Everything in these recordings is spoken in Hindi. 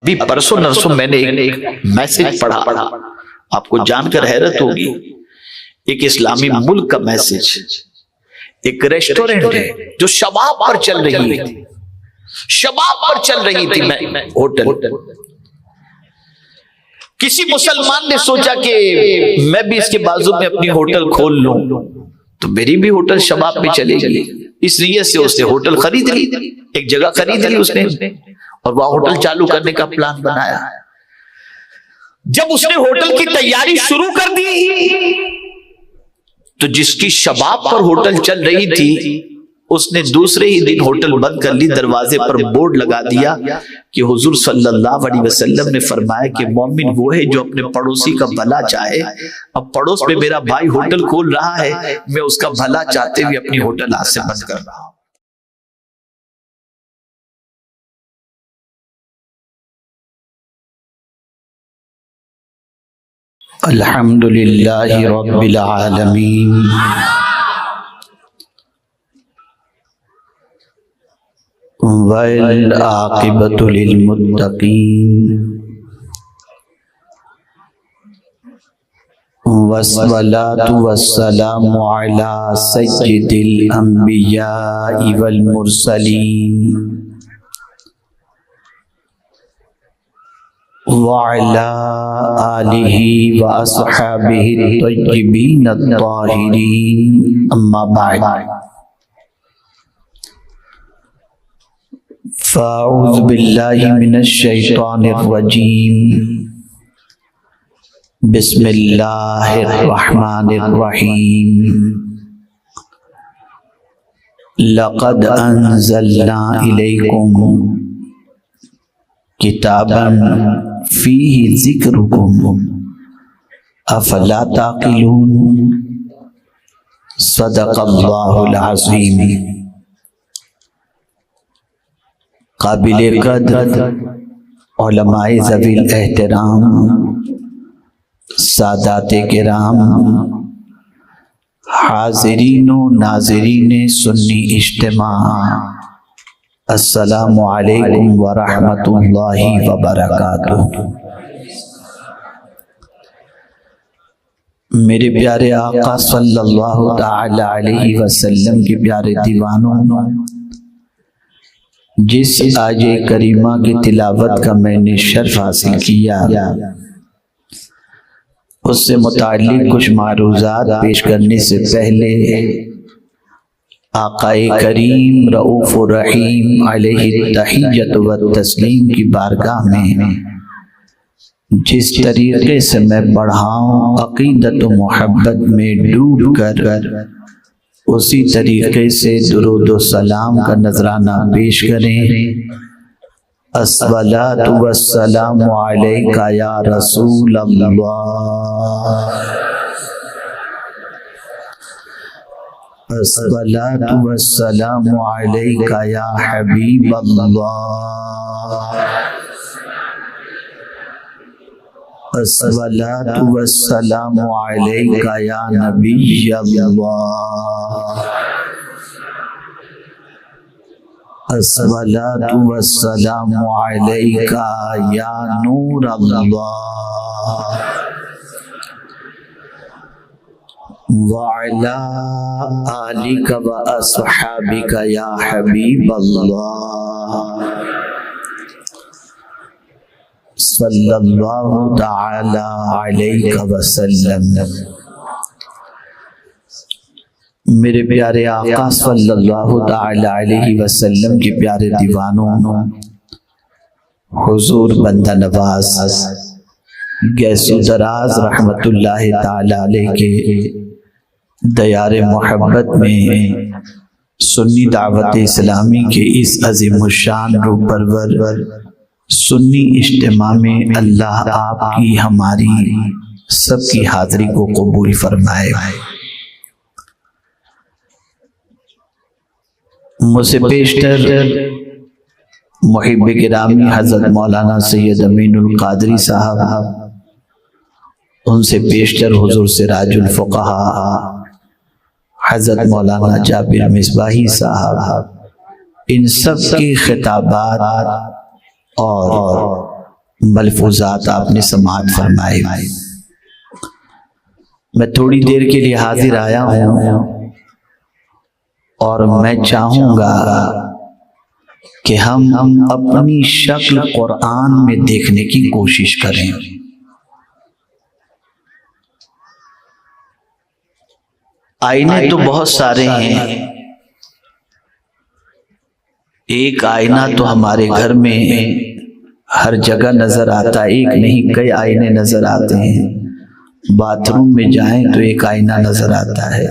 अभी परसों नरसों मैंने एक मैसेज पढ़ा, आपको जानकर हैरत होगी। एक इस्लामी मुल्क का मैसेज, एक रेस्टोरेंट है जो शबाब पर चल रही थी, शबाब पर चल रही थी मैं होटल। किसी मुसलमान ने सोचा कि मैं भी इसके बाजू में अपनी होटल खोल लूं तो मेरी भी होटल शबाब पे चलेगी। इस नियत से उसने होटल खरीद ली, एक जगह खरीद ली उसने और वह होटल चालू करने का प्लान बनाया। जब उसने होटल की तैयारी शुरू कर दी तो जिसकी शबाब पर होटल चल रही थी उसने दूसरे ही दिन होटल बंद कर ली। दरवाजे पर बोर्ड लगा दिया कि हुजूर सल्लल्लाहु अलैहि वसल्लम ने फरमाया कि मोमिन वो है जो अपने पड़ोसी का भला चाहे। अब पड़ोस में मेरा भाई होटल खोल रहा है, मैं उसका भला चाहते हुए अपनी होटल आज से बंद कर रहा हूं। अल्हम्दुलिल्लाहि रब्बिल आलमीन वल आक़िबतु लिल मुत्तक़ीन वस्सलातु वस्सलामु अला सय्यिदिल अंबियाइ वल मुरसलीन वअला आलिहि व अस्हाबिहि तय्यिबीन अत्ताहिरीन अम्मा बाद फ़अऊज़ु बिल्लाहि मिनश शैतानिर रजीम बिस्मिल्लाहिर रहमानिर रहीम लक़द अंज़लना इलैकुम किताबन फ़ीहि ज़िक्रुकुम अफ़ला ताक़िलून सदक़ल्लाहुल अज़ीम। काबिले कद्र उलमाए ज़वील एहतराम, सादाते किराम, हाज़िरीनो नाज़रीने सुन्नी इज्तिमा, अस्सलामु अलैकुम व रहमतुल्लाहि व बरकातुहू। मेरे प्यारे आका सल्लल्लाहु तआला अलैहि वसल्लम के प्यारे दीवानों, जिस आये करीमा की तिलावत का मैंने शर्फ हासिल किया उससे मुताल्लिक़ कुछ मारूज़ात पेश करने से पहले आक़ाए करीम रऊफ़ुर रहीम अलैहि तहिय्यतु व तस्लीम की बारगाह में जिस तरीके से मैं बढ़ाऊँ अक़ीदत व मोहब्बत में डूब कर उसी तरीके से दुरूद व सलाम का नजराना पेश करें। अस्सलातु वस्सलामु अलैका या रसूल अल्लाह, अस्सलातु वस्सलामु अलैका या हबीब अल्लाह, अस्सलातु वस्सलामु अलैका या नबी अल्लाह, अस्सलातु वस्सलामु अलैका या नूर अल्लाह, व अला आलिका व अस्हाबिका या हबीब अल्लाह, सल्लल्लाहु तआला अलैहि वसल्लम। मेरे प्यारे आका सल्लल्लाहु तआला अलैहि वसल्लम के प्यारे दीवानों, हुजूर बंदा नवाज गैसो दराज रहमतुल्लाहि तआला अलैहि के दयारे मोहब्बत में सुन्नी दावत इस्लामी के इस अज़ीमुश्शान रूह परवर सुन्नी इज्तिमा में अल्लाह आपकी हमारी सबकी हाज़िरी को कबूल फरमाए। मुझसे पेशतर मुहिब्ब गिरामी हज़रत मौलाना सैयद अमीनुल क़ादरी साहब, उनसे पेशतर हुज़ूर सिराजुल फ़ुक़हा हज़रत मौलाना जाबिर मिसबाही साहब, इन सब के खिताबात और मलफूजात आपने समाअत फरमाए। मैं थोड़ी देर के लिए हाजिर आया हूँ और मैं चाहूँगा कि हम अपनी शक्ल कुरान में देखने की कोशिश करें। आईने तो बहुत सारे हैं। एक आईना तो हमारे घर में हर जगह नजर आता है, एक नहीं कई आईने नजर आते हैं। बाथरूम में जाएं तो एक आईना नजर आता है,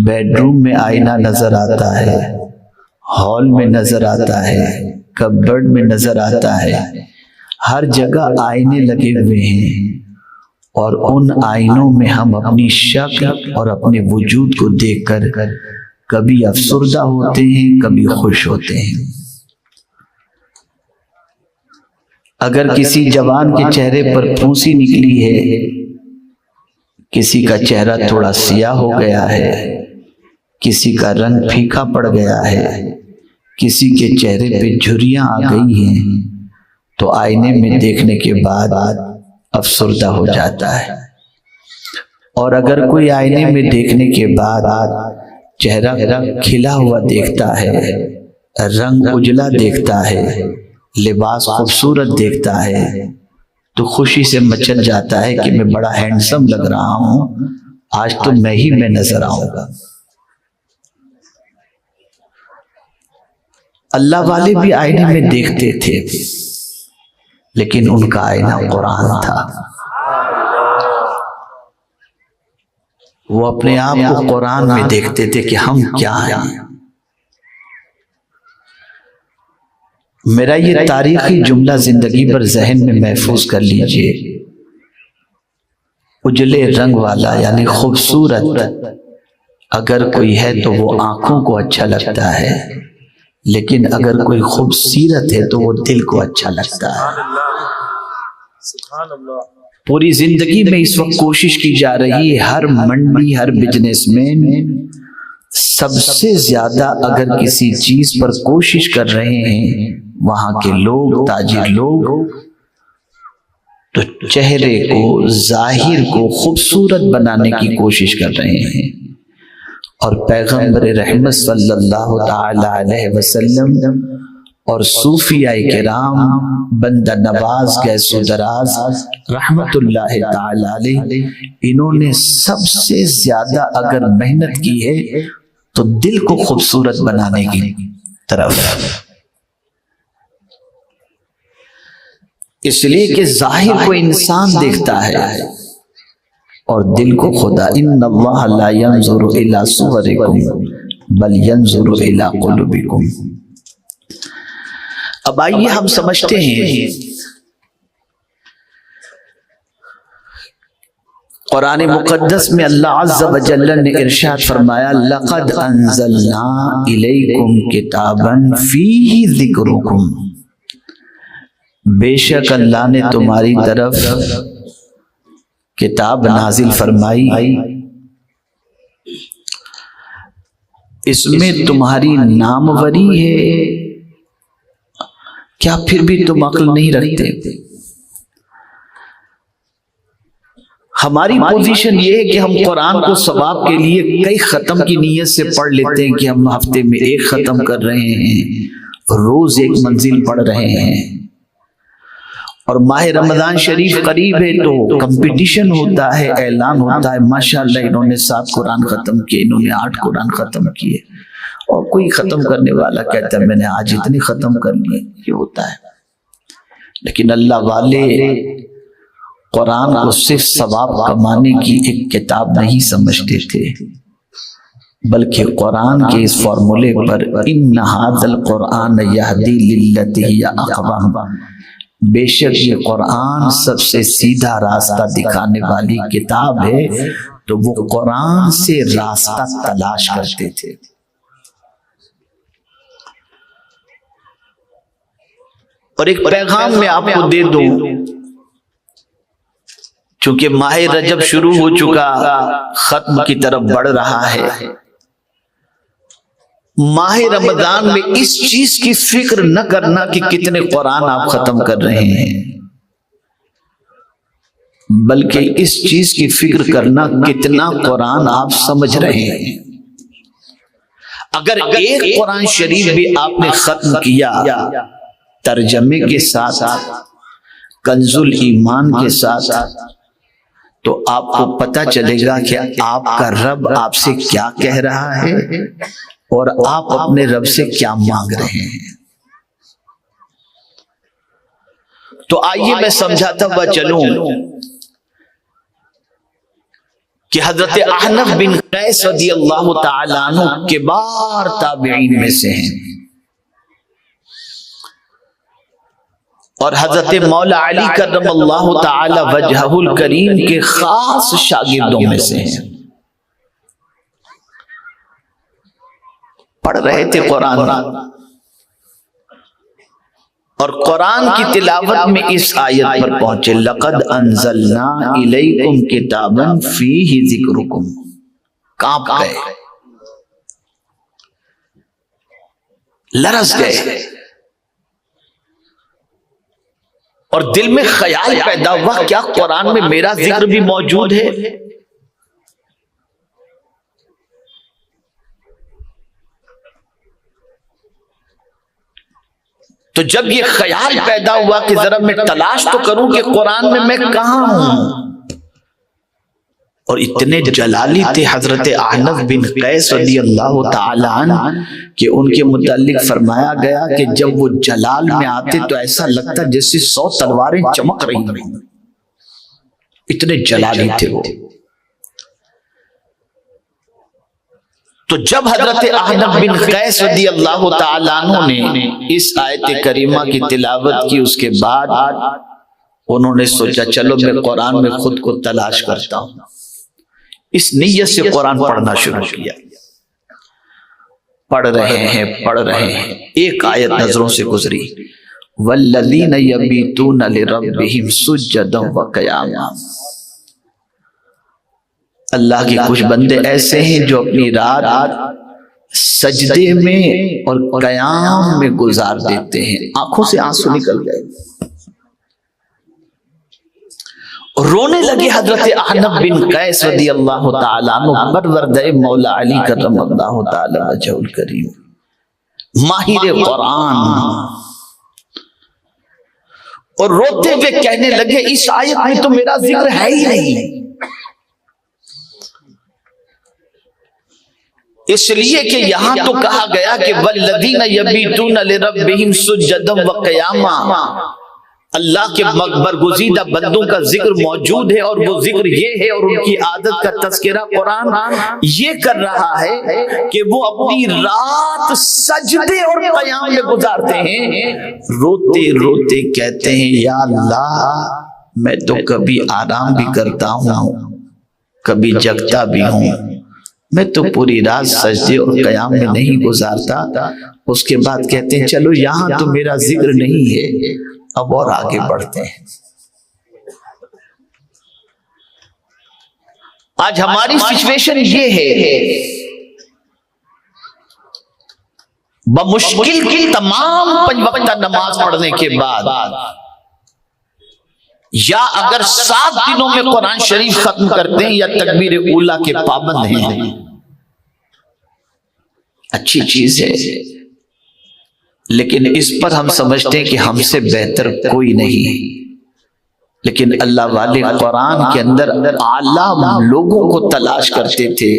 बेडरूम में आईना नजर आता है, हॉल में नजर आता है, कबर्ड में नजर आता है। हर जगह आईने लगे हुए हैं और उन आईनों में हम अपनी शक्ल और अपने वजूद को देखकर कभी अफसुर्दा होते हैं, कभी खुश होते हैं। अगर किसी जवान के चेहरे पर फूंसी निकली है, किसी का चेहरा थोड़ा सियाह हो गया है, किसी का रंग फीका पड़ गया है, किसी के चेहरे पे झुर्रियां आ गई हैं, तो आईने में देखने के बाद अफसुर्दा हो जाता है। और अगर कोई आईने में देखने के बाद चेहरा खिला हुआ देखता है, रंग उजला देखता है, लिबास खूबसूरत देखता है, तो खुशी से मचल जाता है कि मैं बड़ा हैंडसम लग रहा हूं, आज तो मैं ही मैं नजर आऊंगा। अल्लाह वाले भी आईने में देखते थे, लेकिन उनका आईना कुरान था। वो अपने आप को कुरान में देखते थे कि हम क्या हैं। मेरा ये तारीखी जुमला जिंदगी भर जहन में महफूज कर लीजिए। उजले रंग वाला यानी खूबसूरत अगर कोई है तो वो आंखों को अच्छा लगता है, लेकिन अगर कोई खूबसूरत है तो वो दिल को अच्छा लगता है। पूरी जिंदगी में इस वक्त कोशिश की जा रही है, हर मंडी हर बिजनेसमैन सबसे ज्यादा अगर किसी चीज पर कोशिश कर रहे हैं, वहां के लोग ताजिर लोग, तो चेहरे को जाहिर को खूबसूरत बनाने की कोशिश कर रहे हैं। और पैगंबर रहमत सल्लल्लाहु ताला अलैहि वसल्लम और सूफियाए किराम बंदा नवाज गैसुदराज रहमतुल्लाह ताला अलैहि, इन्होंने सबसे ज्यादा अगर मेहनत की है तो दिल को खूबसूरत बनाने की तरफ। इसलिए कि जाहिर को इंसान देखता है और दिल को खुदा। इन्नल्लाह ला यंजुरु इला सुवरिकुम बल यंजुरु इला कुलूबिकुम। अब आइए हम समझते हैं कुरान मुकद्दस में अल्लाह अज़्ज़ा व जल्ल ने इरशाद फरमाया, लक़द अंज़लना इलैकुम किताबन फ़ीही ज़िक्रुकुम। बेशक अल्लाह ने तुम्हारी तरफ किताब नाजिल फरमाई, इसमें तुम्हारी नामवरी है। क्या फिर भी तुम अक्ल नहीं रखते? हमारी पोजीशन ये है कि हम कुरान को सवाब के लिए कई खत्म की नीयत से पढ़ लेते हैं कि हम हफ्ते में एक खत्म कर रहे हैं, रोज एक मंजिल पढ़ रहे हैं। और माह रमजान शरीफ करीब है तो कंपटीशन होता है, ऐलान होता है, माशाल्लाह इन्होंने 7 कुरान खत्म किए, इन्होंने 8 कुरान खत्म किए। और कोई खत्म करने वाला कहता है मैंने आज इतने खत्म कर लिए, ये होता है। लेकिन अल्लाह वाले कुरान को सिर्फ सवाब कमाने की एक किताब नहीं समझते थे, बल्कि कुरान के इस फॉर्मूले पर इन्ना हाज़ल कुरान यहदी लिल्लती हिय अक़वम, बेशक ये कुरान सबसे सीधा रास्ता दिखाने वाली किताब है, तो वो कुरान से रास्ता तलाश करते थे। और एक पैगाम मैं आपको दे दूं, चूंकि माह रजब शुरू हो चुका, खत्म की तरफ बढ़ रहा है, माह रमजान में इस चीज की फिक्र न करना कि कितने कुरान आप खत्म कर रहे हैं, बल्कि इस चीज की फिक्र करना कितना कुरान आप समझ रहे हैं। अगर एक कुरान शरीफ भी आपने खत्म किया तर्जमे के साथ, कंजुल ईमान के साथ, तो आपको पता चलेगा कि आपका रब आपसे क्या कह रहा है और आप अपने रब से क्या मांग रहे हैं। तो आइए मैं समझाता हुआ चलूं कि हजरत अहनफ बिन कैस रदियल्लाहु ताला अन्हु किबार ताबईन में से हैं और हजरत मौला अली करमल्लाहु ताला वजहुल करीम के खास शागिर्दों में से हैं। पढ़ रहे थे कुरान और कुरान की तिलावत में इस आयत पर पहुंचे, लक़द अंज़लना इलैकुम किताबन फीही ज़िक्रुकुम। कांप गए, लरस गए और दिल में ख्याल पैदा हुआ, क्या कुरान में मेरा जिक्र भी मौजूद है? तो जब ये ख्याल पैदा हुआ कि जरा मैं तलाश तो करूं कि कुरान में मैं कहां हूं, और इतने जलाली थे हजरत अहनफ बिन कैस रदियल्लाहु ताला अन्हु कि उनके मुतालिक फरमाया गया कि जब वो जलाल में आते तो ऐसा लगता जैसे 100 तलवारें चमक रही थी, इतने जलाली थे वो। तो जब हजरत अहनफ बिन कैस रदियल्लाहु ताला अन्हु ने इस आयत करीमा की तिलावत की, उसके बाद उन्होंने सोचा चलो मैं कुरान में खुद को तलाश करता हूं। इस नीयत से कुरान पढ़ना शुरू किया। पढ़ रहे हैं, एक आयत नजरों से गुजरी, वल्लज़ीना यबीतूना लिरब्बिहिम सुज्जदन व क़ियामा। अल्लाह के कुछ बंदे ऐसे हैं जो अपनी रात सजदे में और क़याम में गुजार देते हैं। आंखों से आंसू निकल गए, रोने लगे हजरत अहनफ बिन कैस रदियल्लाहु ताला अन्हु परवरदे मौला अली करमल्लाहु ताला वजहुल करीम, माहिर कुरान, और रोते हुए कहने लगे इस आयत में तो मेरा जिक्र है ही नहीं, इसलिए कि यहां तो कहा गया कि वल्लज़ीना यबीतूना लिरब्बिहिम सुज्जदन व क़ियामा। अल्लाह के बरगुज़ीदा बंदों का जिक्र मौजूद है और वो जिक्र ये है और उनकी आदत का तज़किरा कुरान ये कर रहा है कि वो अपनी रात सजदे और क़याम में गुजारते हैं, रोते रोते कहते हैं या अल्लाह मैं तो कभी आराम भी करता हूँ, कभी जगता भी हूँ, मैं तो पूरी रात सजदे और क़याम में नहीं गुजारता। उसके बाद कहते हैं चलो यहाँ तो मेरा जिक्र नहीं है, अब और आगे बढ़ते हैं। आज हमारी सिचुएशन ये है, बमुश्किल की तमाम 5 वक्त नमाज पढ़ने के बाद या अगर 7 दिनों में कुरान शरीफ खत्म करते हैं या तकबीर ऊला के पाबंद हैं, अच्छी चीज है, लेकिन इस पर हम समझते हैं कि हमसे बेहतर कोई नहीं। लेकिन अल्लाह वाले कुरान के अंदर आला लोगों को तलाश करते थे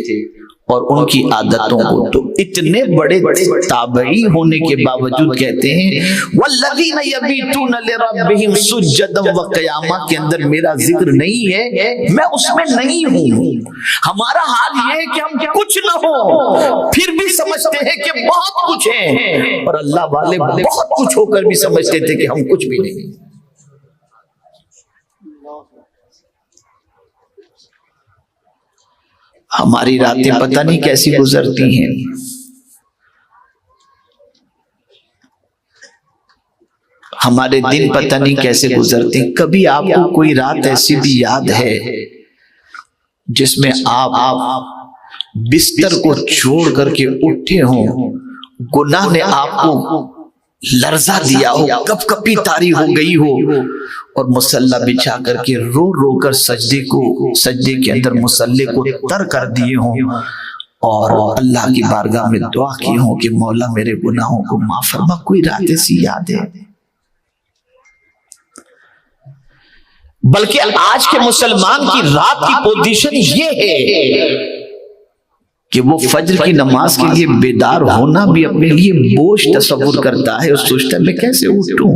और उनकी आदतों को, तो इतने बड़े ताबई होने के बावजूद कहते हैं वल्लज़ीना यबीतूना लिरब्बिहिम सुज्जदन व क़ियामा के अंदर मेरा जिक्र नहीं है, मैं उसमें नहीं हूं। हमारा हाल यह है कि हम कुछ न हो फिर भी समझते हैं कि बहुत कुछ है, और अल्लाह वाले बहुत कुछ होकर भी समझते थे कि हम कुछ भी नहीं। हमारी रातें पता नहीं कैसी गुजरती हैं। हमारे दिन पता नहीं कैसे गुजरते हैं। कभी आपको कोई रात ऐसी भी याद है जिसमें आप बिस्तर को छोड़ करके उठे हों गुनाह ने आपको लर्जा दिया हो, कपकपी तारी हो गई हो, और मुसल्ला बिछा करके रो रो कर सजदे के अंदर मुसल्ले को तर कर दिए हो और अल्लाह की बारगाह में दुआ की हो कि मौला मेरे गुनाहों को माफ फरमा। कोई रात ऐसी याद है? बल्कि आज के मुसलमान की रात की पोजीशन ये है कि वो फज्र की नमाज के लिए बेदार होना भी अपने लिए बोझ तस्वुर करता है और सोचता है मैं कैसे उठूं।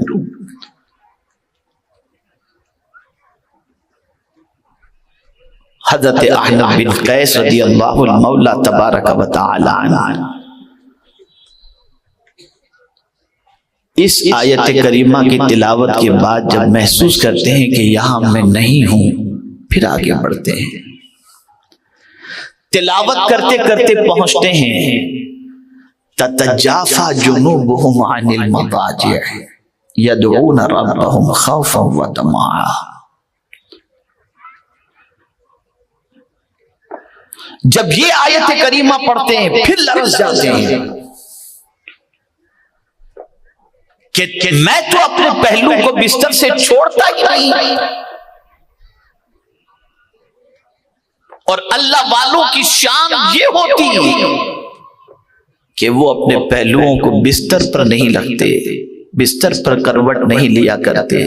हज़रत अहनफ बिन कैस रज़ियल्लाहु मौला तबारक व तआला इस आयत करीमा की तिलावत के बाद जब महसूस करते हैं कि यहां मैं नहीं हूं, फिर आगे बढ़ते हैं। तिलावत करते करते पहुंचते हैं ततजाफा जुनूबुहुम अनिल मदाजिअ यदऊन रब्बहुम खौफन व तमआ। जब ये आयत करीमा पढ़ते हैं फिर लरज़ जाते हैं कि मैं तो अपने पहलू को बिस्तर से छोड़ता ही नहीं। और अल्लाह वालों की शान ये होती है कि वो अपने पहलुओं को बिस्तर पर नहीं रखते, बिस्तर पर करवट नहीं लिया करते,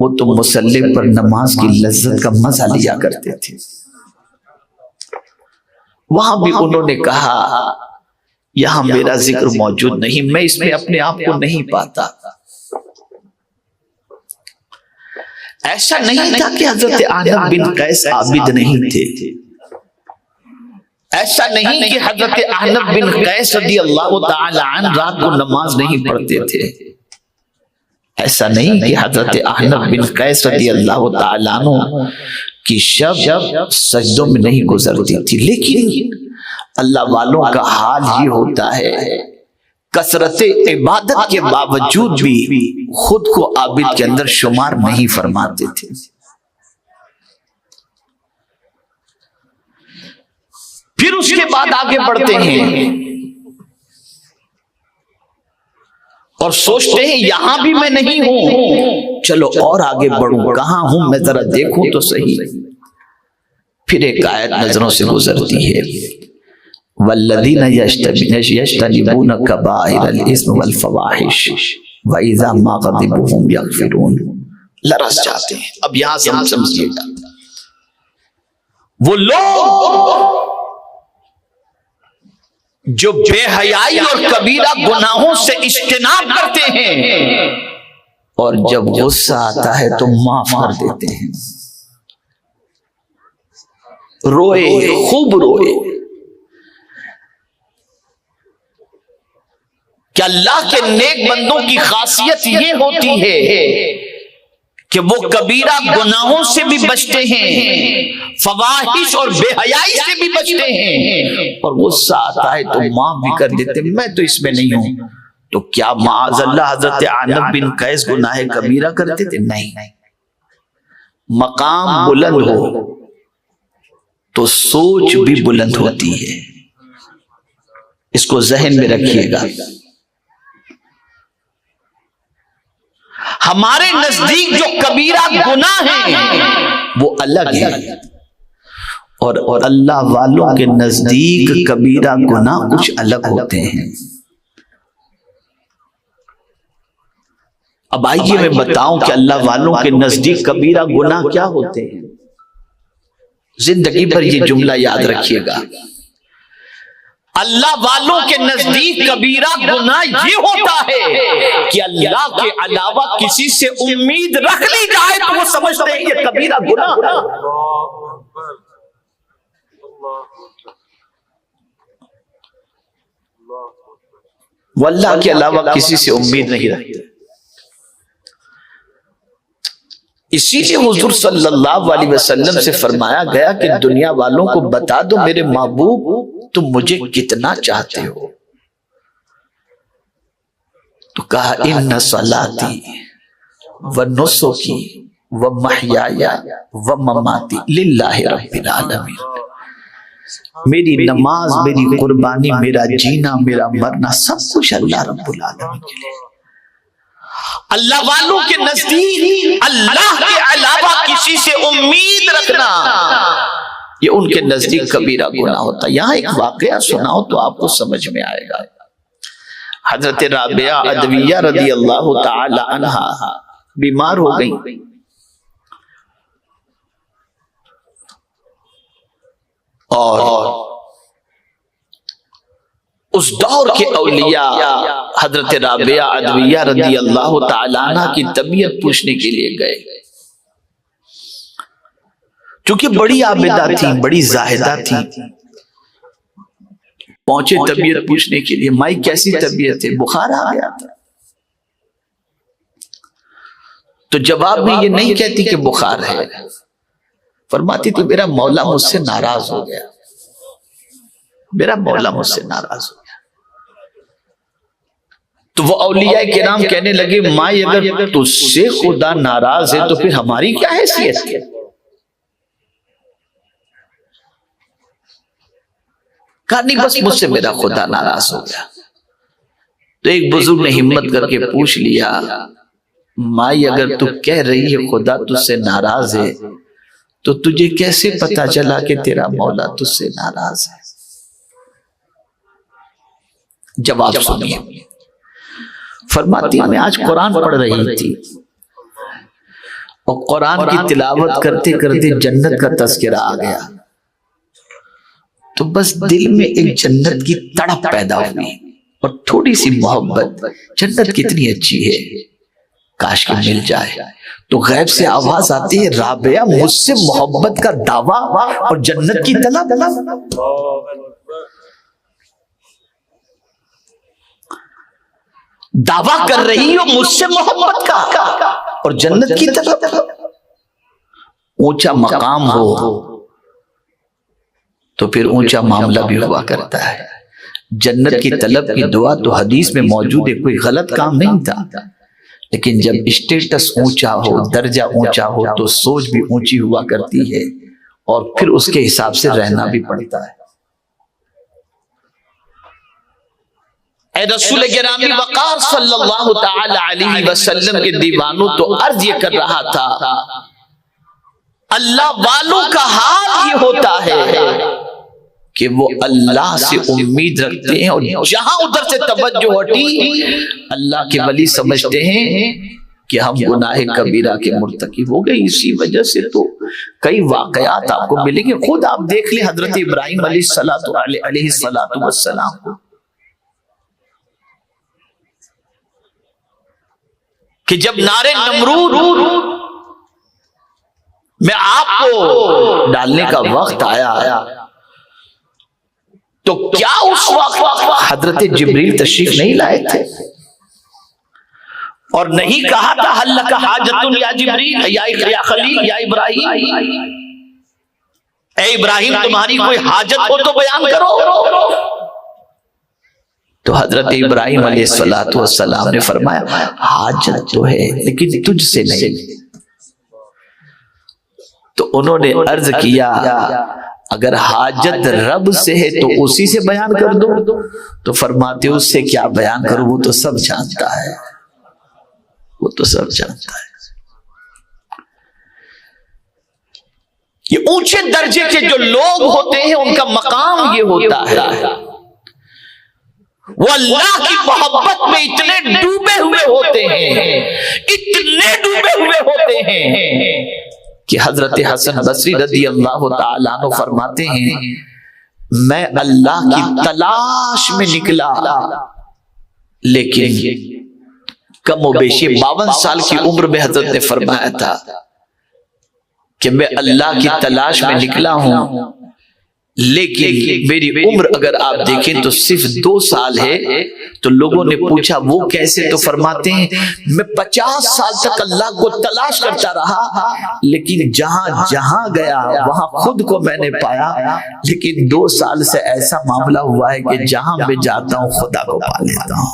वो तो मुसल्ले पर नमाज की लज्जत का मजा लिया करते थे। वहां भी उन्होंने कहा यहां मेरा जिक्र मौजूद नहीं, मैं इसमें अपने आप को नहीं पाता। ऐसा नहीं था कि हजरत अहनफ बिन कैस आबिद नहीं थे, ऐसा नहीं कि हजरत अहनफ बिन कैस रज़ियल्लाहु ताला अन्हु रात को नमाज नहीं पढ़ते थे, ऐसा नहीं कि हजरत अहनफ बिन कैस रज़ियल्लाहु ताला अन्हु की शब सजदों में नहीं गुजरती थी। लेकिन अल्लाह वालों का हाल ये होता है, कसरत इबादत के बावजूद भी खुद को आबिद के अंदर शुमार नहीं फरमाते थे। फिर उसके बाद आगे बढ़ते हैं और सोचते हैं यहां भी मैं नहीं हूं, चलो और आगे बढ़ूं, कहां हूं मैं जरा देखूं तो सही। फिर एक आयत नजरों से गुजरती है, वल्लज़ीना यज्तनिबूना कबाइरल इस्म वल फवाहिश व इज़ा मा ग़ज़िबू हुम यग़फ़िरून। लरस जाते हैं। अब यहां से हम समझिएगा, वो लोग जो बेहयाई और कबीरा गुनाहों से इज्तिनाब करते हैं और जब गुस्सा आता है तो माफ कर देते हैं, रोए, खूब रोए। क्या अल्लाह के नेक बंदों की खासियत ये होती है कि वो कबीरा गुनाहों से भी बचते हैं, फवाहिश और बेहयाई से भी बचते हैं, और गुस्सा आता है तो माफ भी कर देते, मैं तो इसमें नहीं हूं। तो क्या माअज़ल्लाह हज़रत अहनफ बिन कैस गुनाह कबीरा करते थे? नहीं। मकाम बुलंद हो तो सोच भी बुलंद होती है, इसको जहन में रखिएगा। हमारे नजदीक जो कबीरा गुनाह है वो अलग है, और अल्लाह वालों के नजदीक कबीरा गुनाह कुछ अलग होते हैं। अब आइए मैं बताऊं कि अल्लाह वालों के नजदीक कबीरा गुनाह क्या होते हैं। जिंदगी भर ये जुमला याद रखिएगा, अल्लाह वालों के नजदीक कबीरा गुनाह ये होता है कि अल्लाह के अलावा किसी से उम्मीद रख ली जाए तो वो समझते हैं ये कबीरा गुनाह है। वो अल्लाह के अलावा किसी से उम्मीद नहीं रखते। इसीलिए हुजूर सल्लल्लाहु अलैहि वसल्लम से फरमाया गया कि दुनिया वालों को बता दो मेरे महबूब तुम मुझे कितना चाहते हो। तो कहा इन्ना सलाती व नुसुकी व महयाया व ममाती लिल्लाहि रब्बिल आलमीन। मेरी नमाज, मेरी कुर्बानी, मेरा जीना, मेरा मरना, सब कुछ अल्लाह रब्बुल आलमीन के लिए। अल्लाह वालों के नजदीक अल्लाह के अलावा किसी से उम्मीद रखना ये उनके नजदीक कबीरा गुनाह होता है। यहाँ एक वाकया सुनाओ तो आपको समझ में आएगा। हजरत राबिया अदविया रदी अल्लाह ताला अन्हा बीमार हो गई और उस दौर के औलिया हजरत राबिया अदविया रदी अल्लाह ताला अन्हा की तबीयत पूछने के लिए गए। क्योंकि बड़ी आबिदा थी, बड़ी जाहिदा थी, पहुंचे तबीयत पूछने के लिए। माई कैसी तबीयत है? बुखार आ गया था। तो जवाब में ये नहीं कहती कि बुखार है, फरमाती तो मेरा मौला मुझसे नाराज हो गया, मेरा मौला मुझसे नाराज हो गया। तो वो औलिया किराम कहने लगे, माई अगर तुझसे खुदा नाराज है तो फिर हमारी क्या हैसियत है? कहा नहीं, बस मुझसे मेरा खुदा नाराज हो गया। तो एक बुजुर्ग ने हिम्मत करके पूछ लिया, माई अगर तू कह रही है खुदा तुझसे नाराज है तो तुझे कैसे पता चला कि तेरा मौला तुझसे नाराज है? जवाब सुनिए। फरमाती मैं आज कुरान पढ़ रही थी और कुरान की तिलावत करते करते जन्नत का तज़किरा आ गया, तो बस दिल में एक जन्नत की तड़प पैदा हुई और थोड़ी सी मोहब्बत, जन्नत कितनी अच्छी है, काश कि मिल जाए। तो गैब से आवाज आती है, राबिया मुझसे मोहब्बत का दावा और जन्नत की तलब। दावा कर रही हो मुझसे मोहब्बत का और जन्नत की तलब। ऊंचा मकाम हो तो फिर ऊंचा मामला भी हुआ करता है। जन्नत की तलब की दुआ तो हदीस में मौजूद है, कोई गलत काम नहीं था, लेकिन जब स्टेटस ऊंचा हो, दर्जा ऊंचा हो तो सोच भी ऊंची हुआ करती है और फिर उसके हिसाब से रहना भी पड़ता है। ए रसूल गिरामी वक़ार सल्लल्लाहु तआला अलैहि वसल्लम के दीवानों तो अर्ज ये कर रहा था, अल्लाह वालों का हाल ये होता है कि वो अल्लाह से उम्मीद रखते हैं और जहां उधर से तवज्जो हटी, अल्लाह के वली समझते हैं कि हम गुनाह कबीरा के मुर्तकिब हो गए। इसी वजह से तो कई वाकयात आपको मिलेंगे। खुद आप देख ले हजरत इब्राहिम अलैहिस्सलातु वस्सलाम को कि जब नारे नमरूद में आपको डालने का वक्त आया तो क्या उस वक्त हजरत जिब्रील तशरीफ नहीं लाए थे और नहीं कहा था हल्ल का हाजतुन या जिब्रील या खलील या इब्राहिम, ए इब्राहिम तुम्हारी कोई हाजत हो तो बयान करो। तो हजरत इब्राहिम अलैहिस्सलातु वस्सलाम ने फरमाया हाजत तो है लेकिन तुझसे नहीं। तो उन्होंने अर्ज किया अगर हाजत रब से है तो उसी से बयान कर दो। तो फरमाते उससे क्या बयान करो, वो तो सब जानता है, वो तो सब जानता है। ये ऊंचे दर्जे के जो लोग होते हैं उनका मकाम ये होता है, वो अल्लाह की मोहब्बत में इतने डूबे हुए होते हैं, इतने डूबे हुए होते हैं कि हजरत हसन बसरी रदी अल्लाह ताला अन्हु फरमाते हैं मैं अल्लाह की तलाश में निकला, लेकिन कम बेशी 52 साल की उम्र में हजरत ने फरमाया था कि मैं अल्लाह की तलाश में निकला हूं, लेकिन मेरी उम्र अगर आप देखें तो सिर्फ 2 साल है। तो लोगों ने पूछा वो कैसे? तो फरमाते हैं मैं 50 साल तक अल्लाह को तलाश करता रहा, लेकिन जहां जहां गया वहां खुद को मैंने पाया, लेकिन 2 साल से ऐसा मामला हुआ है कि जहां मैं जाता हूं खुदा को पा लेता हूं।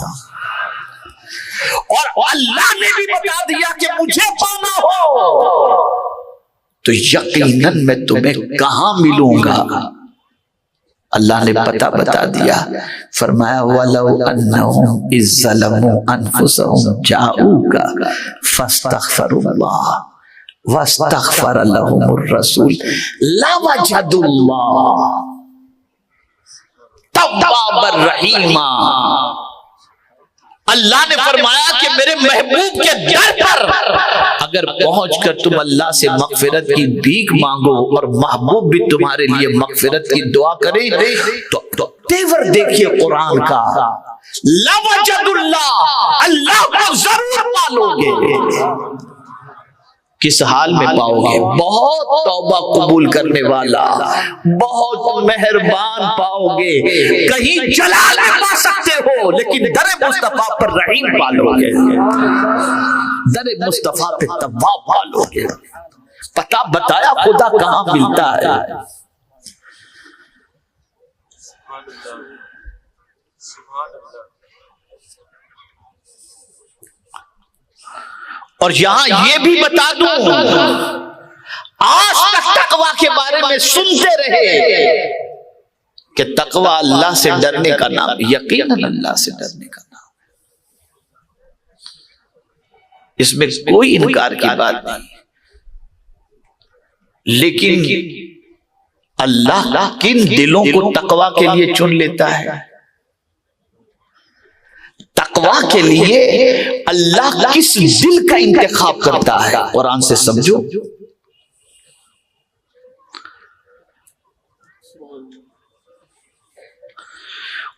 और अल्लाह ने भी बता दिया कि मुझे पाना हो तो यकीनन मैं तुम्हें कहां मिलूंगा, अल्लाह ने पता बता दिया, फरमाया वलौ अन्नहुम इज़्ज़लमू अनफुसहुम जाऊका फस्तगफरुल्लाह वस्तगफर लहुमुर रसूल लवजदुल्लाह तव्वाबर रहीमा। अल्लाह ने फरमाया कि मेरे महबूब के दर पर अगर पहुंचकर तुम अल्लाह से मगफिरत की भीख मांगो और महबूब भी तुम्हारे लिए मगफिरत की दुआ करे, तो तेवर देखिए कुरान का, लवजदुल्लाह, अल्लाह को जरूर पालोगे। किस हाल में पाओगे? बहुत तौबा कबूल करने वाला, बहुत मेहरबान पाओगे। कहीं जलाल पा सकते हो लेकिन दर मुस्तफा पर रहीम पालोगे, दर मुस्तफा पे तव्वाब पालोगे। पता बताया खुदा कहां मिलता है। और यहां ये भी बता दूं, आज तक तकवा के बारे में सुनते रहे कि तकवा अल्लाह से डरने का नाम, यकीनन अल्लाह से डरने का नाम, इसमें कोई इनकार की बात नहीं। लेकिन अल्लाह किन दिलों को तकवा के लिए चुन लेता है? तकवा के लिए अल्लाह किस दिल का इंतखाब करता है? कुरान से समझो।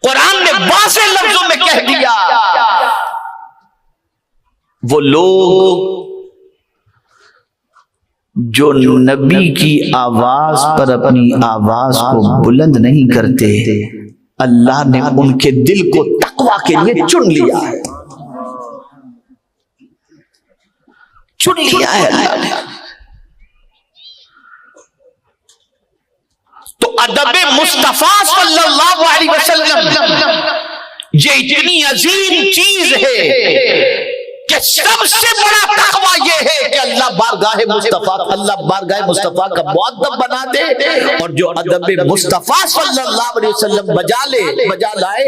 कुरान ने वाज़े लफ्जों में कह दिया, वो लोग जो नबी की आवाज पर अपनी आवाज को बुलंद नहीं करते, अल्लाह ने उनके दिल को तकवा के लिए चुन लिया है, चुन लिया है अल्लाह ने। तो अदब मुस्तफा सल्लल्लाहु अलैहि वसल्लम ये इतनी अजीम चीज है कि सबसे बड़ा तकवा ये है कि अल्लाह बारगाह मुस्तफा का मुअद्दब बना दे, और जो अदब मुस्तफा सल्लल्लाहु अलैहि वसल्लम बजा लाए,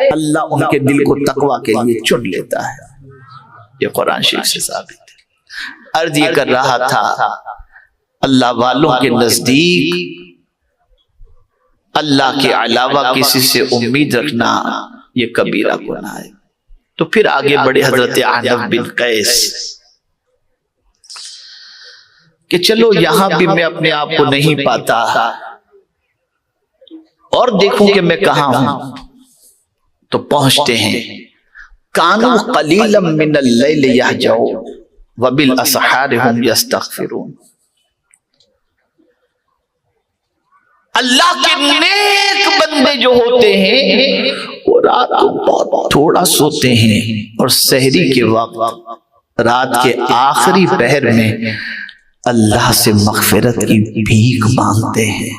अल्लाह उनके दिल को तकवा के लिए चुन लेता है। ये कुरान शरीफ से साबित है। अर्ज ये कर रहा था, अल्लाह वालों के नजदीक अल्लाह के अलावा किसी से उम्मीद रखना ये कबीरा गुनाह है। तो फिर आगे बढ़े हजरत अहनफ बिन कैस कि चलो यहां भी मैं अपने आप को नहीं पाता और देखूं कि मैं कहां हूं। तो पहुंचते हैं, कानू कलीलम मिनल लैल यहजऊ व बिल असहार हुम यस्तगफिरून। अल्लाह के नेक बंदे जो होते हैं वो रात को बहुत थोड़ा सोते हैं और सहरी के वक्त रात के आखिरी पहर में अल्लाह से मगफिरत की भीख मांगते हैं।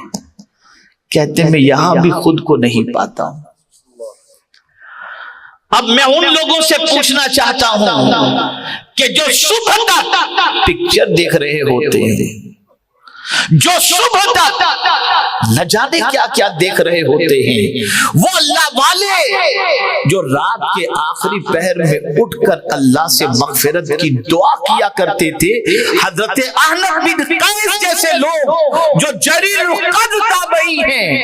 कहते मैं यहां भी खुद को नहीं पाता हूं। अब मैं उन लोगों से पूछना चाहता हूं कि जो सुबह तक पिक्चर देख रहे होते हैं, जो सुबह तक न जाने क्या क्या देख रहे होते हैं, वो अल्लाह वाले जो रात के आखिरी पहर में उठकर अल्लाह से मगफिरत की दुआ किया करते थे, हजरत अहनफ बिन कैस जैसे लोग जो जरील कद्र ताबई हैं,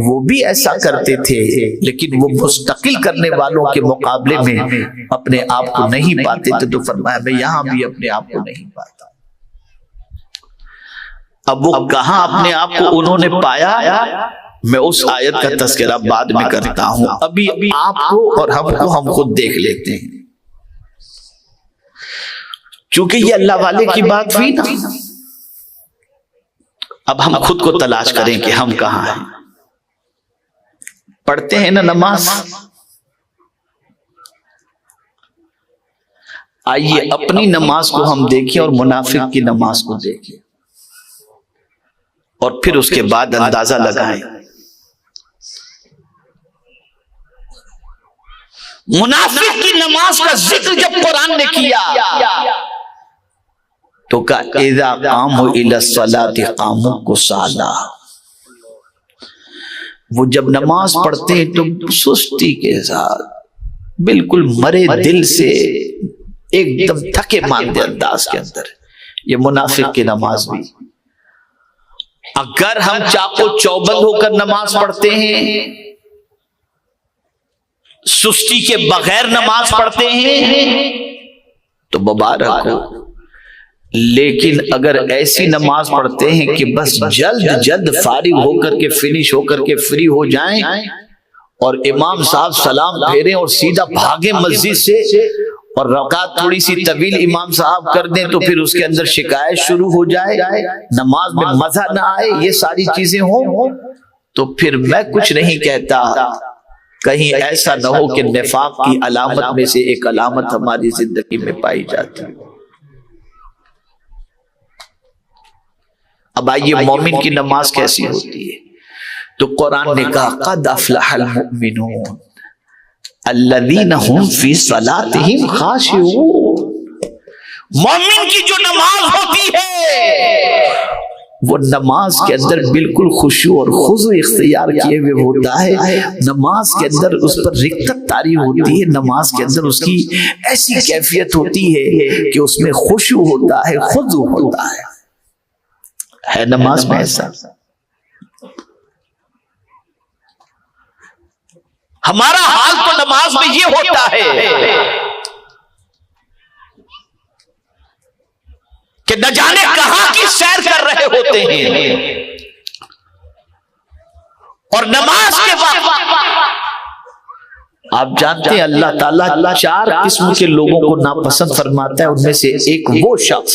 वो भी ऐसा करते थे। लेकिन वो मुस्तकिल करने वालों के मुकाबले में अपने आप को नहीं पाते थे। तो फरमाया मैं यहां भी अपने आप को नहीं पाता। अब वो कहां अपने आप को उन्होंने पाया, मैं उस आयत का तज़किरा बाद में करता हूं। अभी आपको और हमको हम खुद देख लेते हैं, क्योंकि ये अल्लाह वाले की बात हुई ना। अब हम खुद को तलाश करें कि हम कहां हैं। पढ़ते हैं ना नमाज, आइए अपनी नमाज को हम देखें और मुनाफिक की नमाज को देखें और फिर उसके बाद अंदाजा लगाएं। मुनाफिक की नमाज का जिक्र जब कुरान ने किया तो कहा इज़ा कामू इला सलाति कामू कुसाला वो जब नमाज पढ़ते हैं तो सुस्ती के साथ, बिल्कुल मरे दिल से, एकदम थके मांदे अंदाज के अंदर। ये मुनाफिक की नमाज भी। अगर हम चाको चौबंद होकर नमाज पढ़ते हैं, सुस्ती के बगैर नमाज पढ़ते हैं, तो मुबारक हो। लेकिन अगर ऐसी नमाज पढ़ते हैं कि बस जल्द जल्द फारिग होकर के, फिनिश होकर के फ्री हो जाएं और इमाम साहब सलाम फेरें और सीधा भागे मस्जिद से, और रकात थोड़ी सी तवील इमाम साहब कर दें तो फिर उसके अंदर शिकायत शुरू हो जाए, नमाज में मजा ना आए, ये सारी चीजें हो, तो फिर मैं कुछ नहीं कहता, कहीं ऐसा ना हो कि निफाक की अलामत में से एक अलामत हमारी जिंदगी में पाई जाती है। अब आइए मोमिन की नमाज कैसी होती है। तो कुरान ने कहा क़द अफ़लहल मुमिनून अल्लज़ीना हुम फ़ी सलातिहिम ख़ाशिऊन। मोमिन की जो नमाज होती है वो नमाज के अंदर बिल्कुल खुशू और खुज़ू इख्तियार किए हुए होता है। नमाज के अंदर उस पर रिक्कत तारी होती है, नमाज के अंदर उसकी ऐसी कैफियत होती है कि उसमें खुशू होता है, खुज़ू होता है नमाज में ऐसा। हमारा हाल तो नमाज में ये होता है कि न जाने कहां की सैर कर रहे होते हैं, और नमाज के बाद आप जानते हैं अल्लाह ताला 4 किस्म के लोगों को नापसंद फरमाता है। उनमें से एक वो शख्स,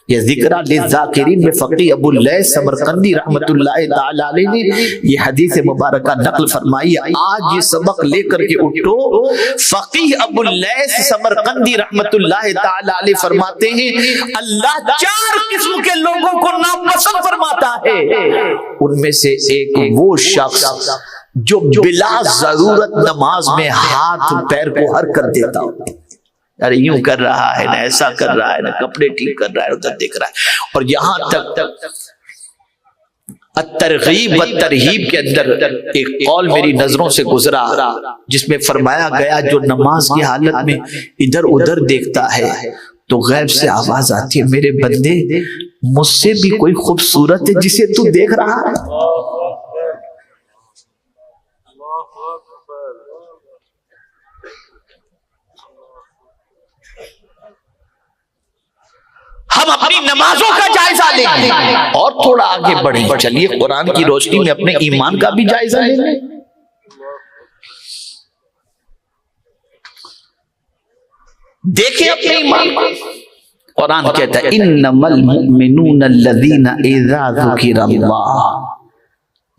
ये जिक्र लिज़ाकिरीन में फ़क़ी अबू लैस समरकंदी रहमतुल्लाहि ताला अलैहि ने ये हदीस मुबारका नक़ल फरमाई। आज ये सबक लेकर के उठो। फ़क़ी अबू लैस समरकंदी रहमतुल्लाहि ताला अलैहि फरमाते हैं अल्लाह 4 किस्म के लोगों को नापसंद फरमाता है। उनमें से एक वो शख्स जो बिला जरूरत नमाज में हाथ पैर को हर कर देता हो, अरे यूं कर रहा है ना, ऐसा कर रहा है ना, कपड़े ठीक कर रहा है, उधर देख रहा है। और यहां तक तरगीब व तरहीब के अंदर एक कौल मेरी नजरों से गुजरा जिसमें फरमाया गया जो नमाज की हालत में इधर उधर देखता है तो गैब से आवाज आती है, मेरे बंदे मुझसे भी कोई खूबसूरत है जिसे तू देख रहा है। हम अपनी नमाजों का जायजा लेंगे और थोड़ा आगे बढ़े। चलिए कुरान की रोशनी में अपने ईमान का भी जायजा ले लें। देखें अपने ईमान को। कुरान कहता है इन्नमल मुमिनूना अल्लज़ीना इज़ा ज़ुकिरल्लाह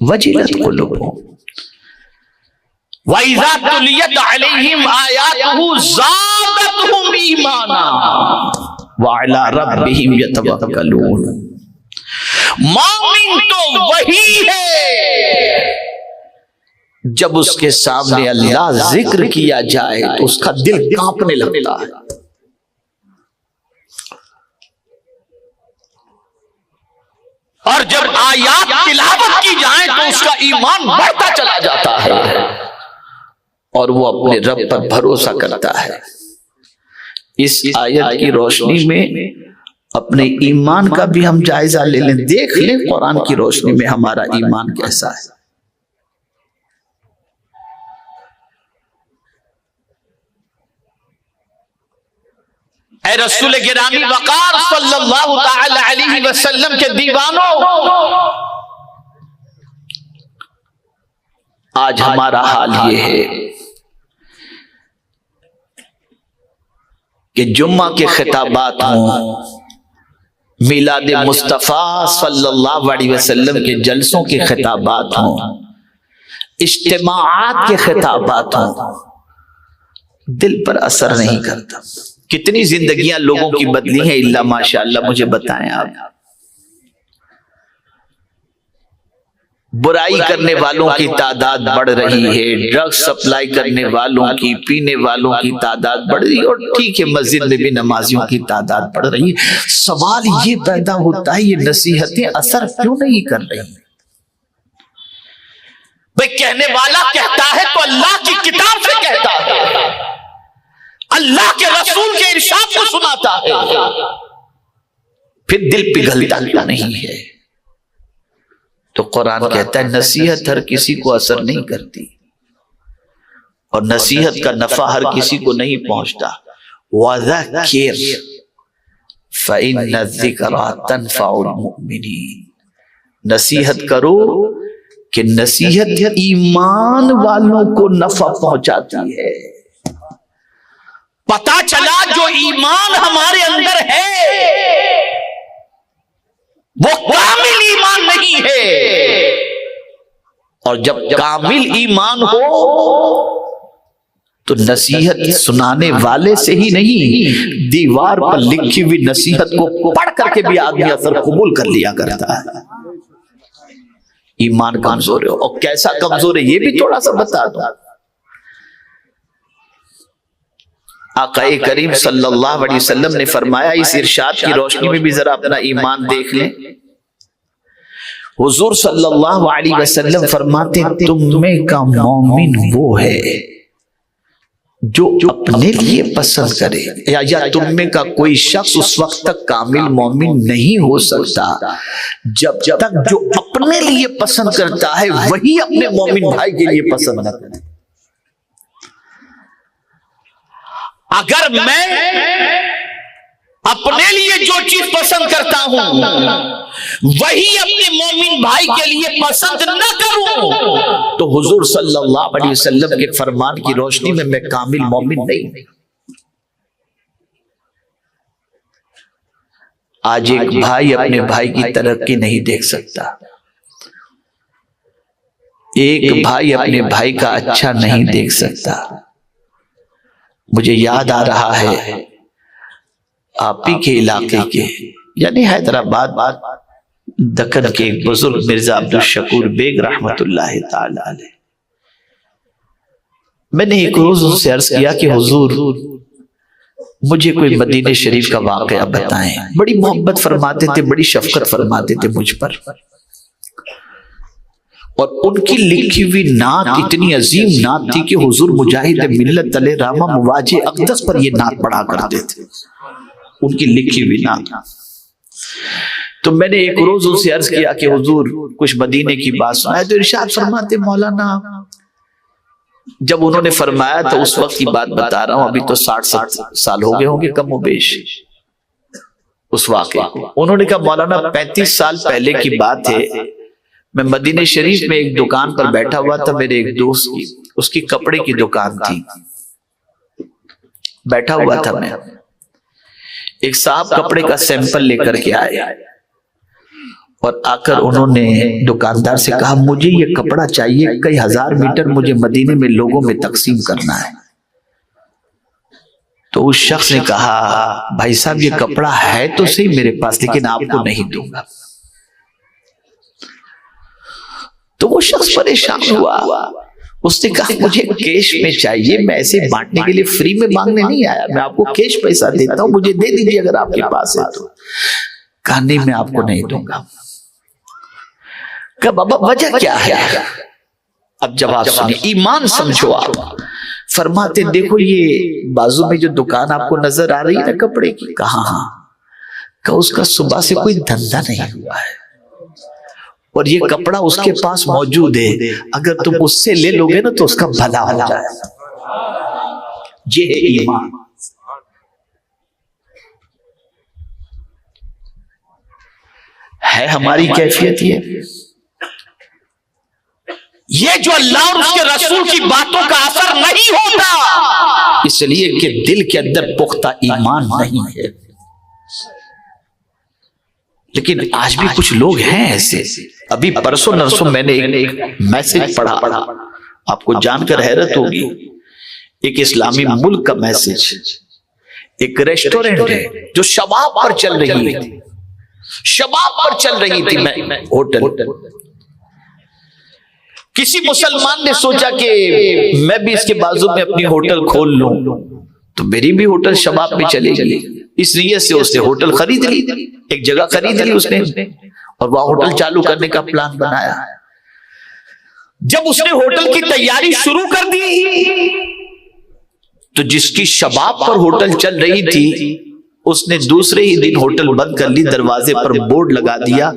वजिलत कुलूबुहुम व इज़ा तुलियत अलैहिम आयातुहु ज़ादतहुम ईमाना वअला रब्बिहिम यतवक्कलून। मोमिन तो वही है जब उसके सामने अल्लाह जिक्र किया जाए तो उसका दिल कांपने लगता है। और जब आयात तिलावत की जाए तो उसका ईमान बढ़ता चला जाता है और वो अपने रब पर भरोसा करता है। इस आयत की रोशनी में अपने ईमान का भी हम जायजा ले लें, देख लें कुरान की रोशनी में हमारा ईमान कैसा है। ऐ रसूल गिरामी वक़ार सल्लल्लाहु तआला अलैहि वसल्लम के दीवानों, आज हमारा हाल ये है कि जुम्मा के खिताबात हों, मिलाद मुस्तफ़ा सल्लल्लाहु अलैहि वसल्लम के जलसों के खिताबात हों, इज्तिमाआत के खिताबात हों, दिल पर असर नहीं करता। कितनी जिंदगियां लोगों की बदली हैं इल्ला माशाअल्लाह, मुझे बताएं आप। बुराई करने वालों की तादाद बढ़ रही है, ड्रग्स सप्लाई करने वालों की, पीने वालों की तादाद बढ़ रही है, और ठीक है मस्जिद में भी नमाजियों की तादाद बढ़ रही है। सवाल ये पैदा होता है ये नसीहतें असर क्यों नहीं कर रही? भाई कहने वाला कहता है तो अल्लाह की किताब से कहता है, अल्लाह के रसूल के इरशाद को सुनाता है, फिर दिल पिघलता क्यों नहीं है? तो कुरान कहता है नसीहत हर किसी को असर नहीं करती और नसीहत का नफा हर किसी को नहीं पहुंचता। वज़किर फ़इन्न ज़िक्रा तनफ़उल मुमिनीन, नसीहत करो कि नसीहत ईमान वालों को नफा पहुंचाती है। पता चला जो ईमान हमारे अंदर है वो कामिल ईमान नहीं है, और जब कामिल ईमान हो तो नसीहत सुनाने वाले से ही नहीं, दीवार पर लिखी हुई नसीहत को पढ़ करके भी आदमी असर कबूल कर लिया करता है। ईमान कमजोर है, और कैसा कमजोर है ये भी थोड़ा सा बता दो। आक़ाए करीम सल्लल्लाहु अलैहि वसल्लम ने फरमाया, इस इरशाद की रोशनी में भी जरा अपना ईमान देख लें। हुजूर सल्लल्लाहु अलैहि वसल्लम फरमाते, तुम में का मोमिन वो है जो अपने लिए पसंद करे, या तुम में का कोई शख्स उस वक्त तक कामिल मोमिन नहीं हो सकता जब तक जो अपने लिए पसंद करता है वही अपने मोमिन भाई के लिए पसंद न करे। अगर मैं अपने लिए जो चीज पसंद करता हूं वही अपने मोमिन भाई के लिए पसंद न करूं तो हुजूर सल्लल्लाहु अलैहि वसल्लम के फरमान की रोशनी में मैं कामिल मोमिन नहीं। आज एक भाई अपने भाई की तरक्की नहीं देख सकता, एक भाई अपने भाई का अच्छा नहीं देख सकता। मुझे याद आ रहा है आप ही के इलाके के यानी हैदराबाद दक्कन के एक बुजुर्ग मिर्जा अब्दुल शकूर बेग रहमतुल्लाह ताला अलैह, मैंने एक रोज उनसे अर्ज किया कि हुजूर मुझे कोई मदीने शरीफ का वाकया बताएं। बड़ी मोहब्बत फरमाते थे, बड़ी शफकत फरमाते थे मुझ पर, और उनकी लिखी हुई नात इतनी अजीम नात थी कि हुजूर मुजाहिद मिल्लत अलैहि रामा मुवाजे अक़दस पर ये नात पढ़ा करते थे, उनकी लिखी हुई नात। तो मैंने एक रोज उनसे अर्ज किया कि हुजूर कुछ मदीने की बात सुनाए, तो इरशाद फरमाते मौलाना, जब उन्होंने फरमाया तो उस वक्त की बात बता रहा हूं, अभी तो 60 साल हो गए होंगे कम व बेश उस वाक़े को। उन्होंने कहा मौलाना 35 साल पहले की बात है, मैं मदीने शरीफ में एक दुकान पर बैठा हुआ था, मेरे एक दोस्त की उसकी कपड़े की दुकान थी, बैठा हुआ था मैं, एक साहब कपड़े का सैंपल लेकर के आए और आकर उन्होंने दुकानदार से कहा मुझे ये कपड़ा चाहिए, कई हजार मीटर मुझे मदीने में लोगों में तकसीम करना है। तो उस शख्स ने कहा भाई साहब ये कपड़ा है तो सही मेरे पास, लेकिन आपको नहीं दूंगा। तो वो शख्स परेशान हुआ, उसने कहा मुझे कैश में चाहिए, मैं ऐसे बांटने के लिए फ्री में मांगने नहीं आया, मैं आपको कैश पैसा देता हूं, मुझे दे दीजिए अगर आपके पास है तो। कहा नहीं मैं आपको नहीं दूंगा। कहा बाबा वजह क्या है? अब जवाब सुनिए, ईमान समझो आप। फरमाते देखो ये बाजू में जो दुकान आपको नजर आ रही है ना कपड़े की, कहा हाँ, कहा उसका सुबह से कोई धंधा नहीं हुआ है और ये कपड़ा उसके पास मौजूद है, अगर तुम उससे ले लोगे ना तो उसका भला हो जाएगा। ये है ईमान। है हमारी कैफियत ये जो अल्लाह और उसके रसूल की बातों का असर नहीं होता, इसलिए कि दिल के अंदर पुख्ता ईमान नहीं है। लेकिन आज भी कुछ लोग हैं ऐसे। अभी परसों नरसों मैंने एक मैसेज पढ़ा, आपको जानकर हैरत होगी, एक इस्लामी मुल्क का मैसेज। एक रेस्टोरेंट है जो शबाब पर चल रही थी, शबाब पर चल रही थी मैं होटल। किसी मुसलमान ने सोचा कि मैं भी इसके बाजू में अपनी होटल खोल लूं तो मेरी भी होटल शबाब में चलेगी। इस नीयत से उसने होटल खरीद ली, एक जगह खरीद ली उसने और वह होटल चालू करने का प्लान बनाया। जब उसने होटल की तैयारी शुरू कर दी तो जिसकी शबाब पर होटल चल रही थी उसने दूसरे ही दिन होटल बंद कर ली। दरवाजे पर बोर्ड लगा दिया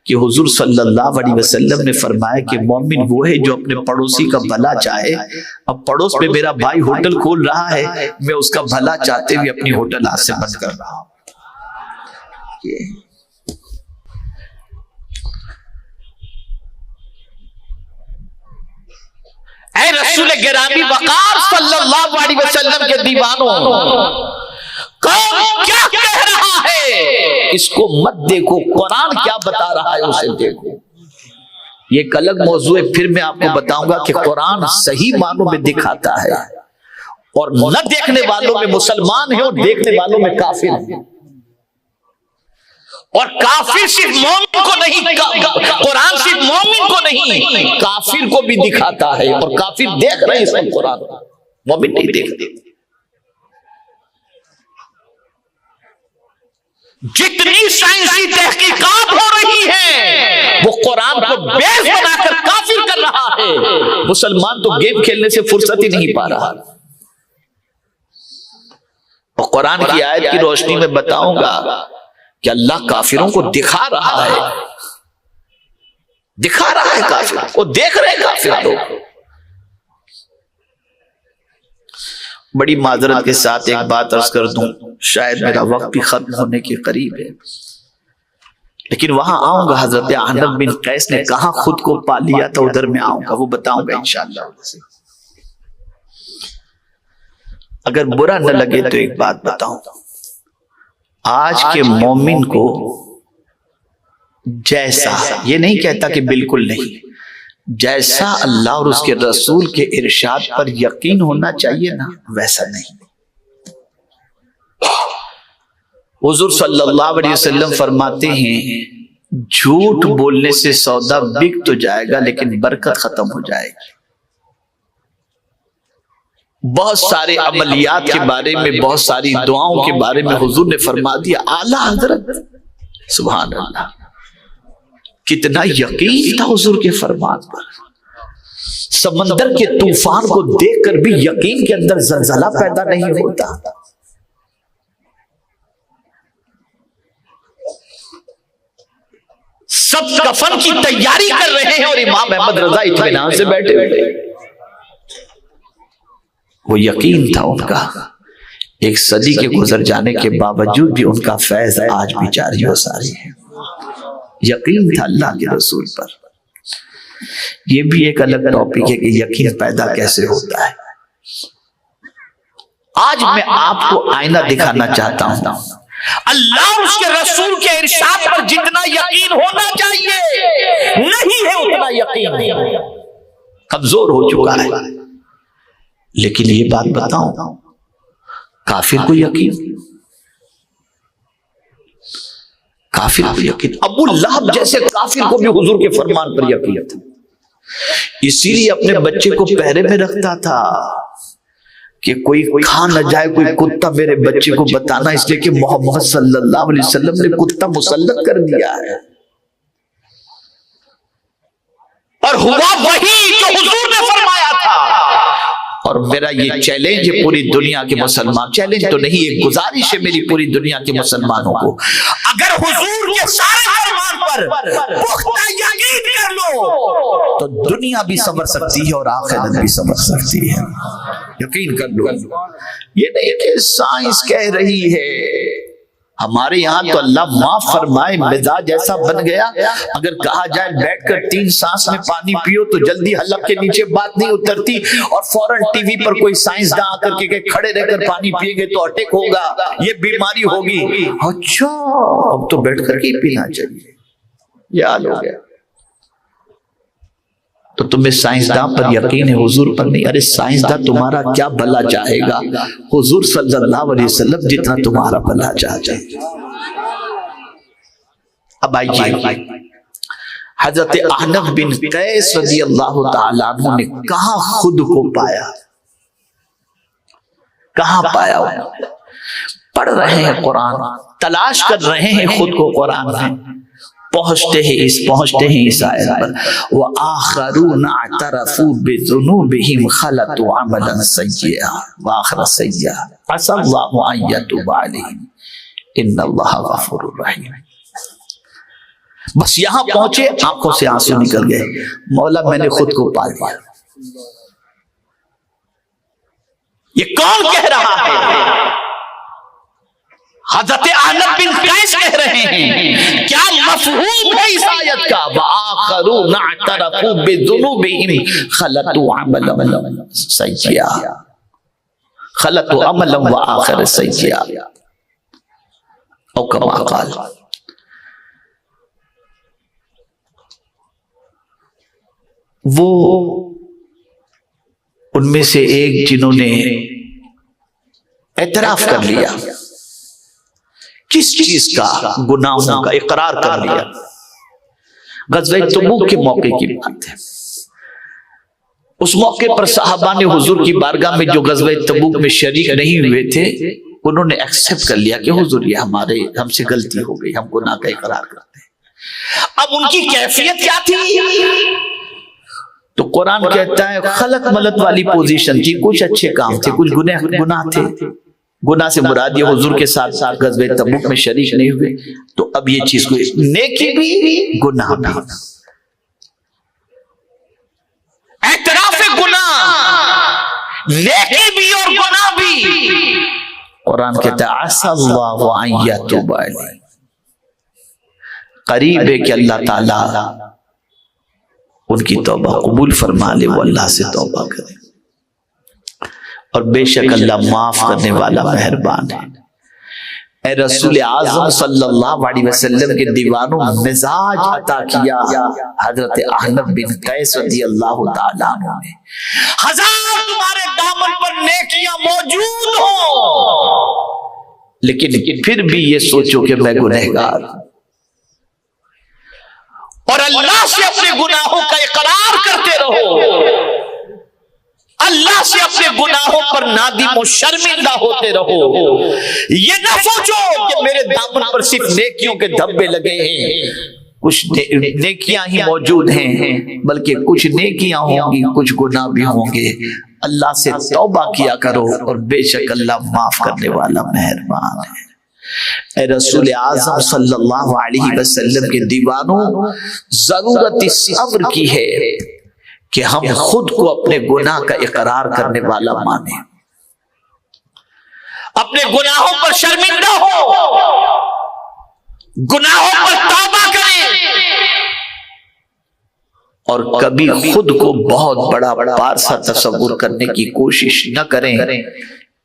कि हुजूर सल्लल्लाहु अलैहि वसल्लम ने फरमाया कि मोमिन वो है जो अपने पड़ोसी का भला चाहे। अब पड़ोस में मेरा भाई होटल खोल रहा है, मैं उसका भला चाहते हुए अपनी होटल आज से बंद कर रहा हूं। ऐ रसूल गिरामी वकार सल्लल्लाहु अलैहि वसल्लम के दीवानों, कौन क्या कह रहा है इसको मत देखो, कुरान क्या बता रहा है उसे देखो। ये एक अलग मौजू है, फिर मैं आपको बताऊंगा कि कुरान सही मानों में दिखाता है और न देखने वालों में मुसलमान है और देखने वालों में काफिर है। और काफिर सिर्फ मोमिन को नहीं, कुरान सिर्फ मोमिन को नहीं काफिर को भी दिखाता है। और काफिर देख रहे हैं इसको, कुरान मोमिन नहीं देखते। जितनी साइंसी तहकीकात हो रही है वो कुरान को बेस बनाकर काफिर कर रहा है। मुसलमान तो गेम खेलने से फुर्सत ही नहीं पा रहा। और कुरान की आयत की रोशनी में बताऊंगा कि अल्लाह काफिरों को दिखा रहा है, दिखा रहा है काफिरों को, देख रहे हैं काफिर लोग। बड़ी माजरत के साथ एक बात अर्ज कर दूं, शायद मेरा वक्त भी खत्म होने के करीब है, लेकिन वहां आऊंगा। हजरत अहनफ बिन कैस ने कहां खुद को पा लिया था, उधर में आऊंगा, वो बताऊंगा इंशाअल्लाह। अगर बुरा न लगे तो एक बात बताऊं, आज के मोमिन को जैसा, ये नहीं कहता कि बिल्कुल नहीं, जैसा अल्लाह और उसके रसूल के इरशाद पर यकीन होना चाहिए ना, वैसा नहीं। हुजूर सल्लल्लाहु अलैहि वसल्लम फरमाते हैं झूठ बोलने से सौदा बिक तो जाएगा लेकिन बरकत खत्म हो जाएगी। बहुत सारे अमलियात के बारे में, बहुत सारी दुआओं के बारे में हुजूर ने फरमा दिया। आला हजरत, सुभान अल्लाह, कितना यकीन था हुजूर के फरमान पर। समंदर के तूफान को देखकर भी यकीन के अंदर जलजला पैदा नहीं होता। सब कफन की तैयारी कर रहे हैं और इमाम अहमद रजा इत्मीनान से बैठे हुए। वो यकीन था उनका, एक सदी के गुजर जाने के बावजूद भी उनका फैज आज भी जारी व सारी है। यकीन था अल्लाह के रसूल पर। ये भी एक अलग टॉपिक है कि यकीन पैदा कैसे होता है। आज मैं आपको आईना दिखाना चाहता हूं। अल्लाह और उसके रसूल के इरशाद पर जितना यकीन होना चाहिए नहीं है उतना यकीन कमजोर हो चुका है। लेकिन ये बात बताऊं, काफिर को यकीन, काफिर को यकीन, अबू लहब जैसे काफिर को भी हुजूर के फरमान पर यकीन था। इसीलिए अपने बच्चे को पहरे में रखता था कि कोई खा न जाए, कोई कुत्ता मेरे बच्चे को बताना, इसलिए कि मोहम्मद सल्लल्लाहु अलैहि वसल्लम ने कुत्ता मुसल्लत कर दिया है। और हुआ वही जो हुजूर ने फरमाया था। और मेरा ये चैलेंज है पूरी दुनिया के मुसलमान, चैलेंज तो नहीं, एक गुजारिश है मेरी पूरी दुनिया के मुसलमानों को, अगर हुजूर के सारे फरमान पर पुख्ता यकीन कर लो तो दुनिया भी समझ सकती है और आखिरत भी समझ सकती है। यकीन कर लो। ये नहीं कि साइंस कह रही है, हमारे यहाँ तो अल्लाह माफ फरमाए मिजाज ऐसा बन गया, अगर कहा जाए बैठकर 3 सांस में पानी पियो तो जल्दी हलक के नीचे बात नहीं उतरती, और फौरन टीवी पर कोई साइंसदान आकर के खड़े रहकर पानी पिएंगे तो अटैक होगा, ये बीमारी होगी। अच्छा, अब तो बैठ करके ही पीना चाहिए, ये हाल हो गया। तो तुम्हें साइंसदान पर यकीन है, हुजूर पर नहीं। अरे साइंसदान तुम्हारा क्या भला चाहेगा, हुजूर सल्लल्लाहु अलैहि वसल्लम जितना तुम्हारा भला चाहते। अब आइए, हजरत अहनफ बिन कैस रज़ियल्लाहु ताला अन्हु ने कहां खुद को पाया, कहां पाया? पढ़ रहे हैं कुरान, तलाश कर रहे हैं खुद को कुरान में, पहुंचते हैं इस आयत पर, व आखरून अतरफू बिजुनूबिहिम खलतु अमलन सय्या व आखर सय्या असल्लाहु अन यतूब अलैहिम इन्नल्लाह गफूरुर रहीम। बस यहां पहुंचे, आंखों से आंसू निकल गए। मौला मैंने खुद को पा लिया। ये कौन कह रहा है? हज़रत अहनफ बिन कैस कह रहे हैं। क्या मफ़हूम है इस आयत का? वआखरून अतरफू बिजुनूबिहिम खलतु अमलन सय्या खलतु अमलन व आखिर सय्या औ कमा क़ाल। वो उनमें से एक जिन्होंने एतराफ कर लिया, किस चीज का? गुनाहों का इकरार कर लिया। ग़ज़वा तबूक के मौके की बात है। उस मौके पर सहाबा ने हुजूर की बारगाह में जो ग़ज़वा तबूक में शरीक नहीं हुए थे, उन्होंने एक्सेप्ट कर लिया कि हुजूर ये हमसे गलती हो गई, हम गुनाह का इकरार करते हैं। अब उनकी कैफियत क्या थी? तो कुरान कहता है खलत मलत वाली पोजीशन थी। कुछ अच्छे काम थे, कुछ गुनाह थे। गुनाह से मुराद ये हुजूर के साथ साथ ग़ज़वा तबूक में शरीक नहीं हुए। तो अब ये चीज को नेकी भी गुनाह भी, एतराफ़ गुनाह, नेकी भी और गुनाह भी। कुरान कहता है असल्लाहु अन यतूब अलैहिम, करीब है कि अल्लाह ताला उनकी तौबा कबूल फरमा ले, वो अल्लाह से तौबा करे। और बेशक अल्लाह माफ करने वाला मेहरबान है। ए रसूल आज़म सल्लल्लाहु अलैहि वसल्लम के दीवानों मिजाज अता किया हजरत अहनफ बिन कैस रज़ियल्लाहु ताला अन्हु ने। हजार तुम्हारे दामन पर नेकियां मौजूद हो, लेकिन फिर भी ये सोचो कि मैं गुनहगार हूं, और अल्लाह से अपने गुनाहों का इकरार करते रहो। अल्लाह से अपने गुनाहों पर नादिम और शर्मिंदा होते रहो। ये ना सोचो कि मेरे दामन पर सिर्फ नेकियों के धब्बे लगे हैं, कुछ नेकियां ही मौजूद हैं, बल्कि कुछ नेकियां होंगी, कुछ गुनाह भी होंगे। अल्लाह से तौबा किया करो, और बेशक अल्लाह माफ करने वाला मेहरबान है। ए रसूल आज़म सल्लल्लाहु अलैहि वसल्लम के दीवानों, जरूरत इस अम्र की है कि हम खुद को अपने गुनाह का इकरार करने वाला माने, अपने गुनाहों पर शर्मिंदा हो, गुनाहों पर तौबा करें, और कभी खुद को बहुत बड़ा पारसा तस्वुर करने की कोशिश न करें।